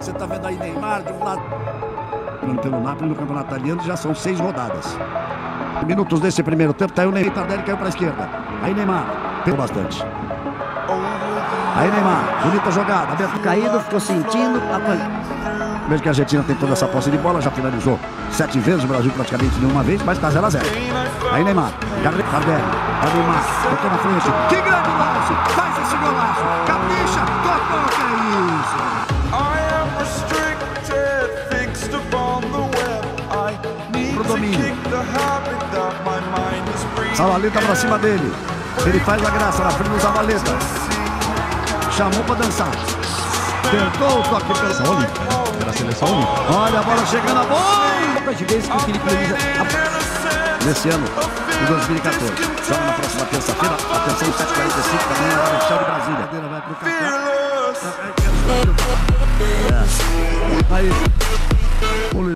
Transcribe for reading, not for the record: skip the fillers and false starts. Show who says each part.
Speaker 1: Você tá vendo aí Neymar de um lado. Pelo Napoli no campeonato italiano já são 6 rodadas. Minutos desse primeiro tempo, tá aí o Neymar, Tardelli caiu pra esquerda. Aí Neymar, pegou bastante. Aí Neymar, bonita jogada.
Speaker 2: Caído, ficou sentindo,
Speaker 1: Mesmo que a Argentina tem toda essa posse de bola, já finalizou 7 vezes, o Brasil praticamente nenhuma vez, mas tá 0 a 0. Aí Neymar, Tardelli, aí Neymar, botou na frente. Que grande lance! Faz esse golaço! Capricha! Tocou, que é isso! Pro domínio. Zavaleta pra cima dele. Ele faz a graça na frente do Zavaleta. Chamou pra dançar. Tentou o toque pela seleção olímpica. Pela seleção olímpica. Olha a bola chegando a bola.
Speaker 2: poucas vezes que o Felipe Luiz
Speaker 1: nesse ano de 2014. Joga na próxima terça-feira. Atenção, 7h45 da manhã, lá no chão de Brasília. Vai pro Catar. Aí.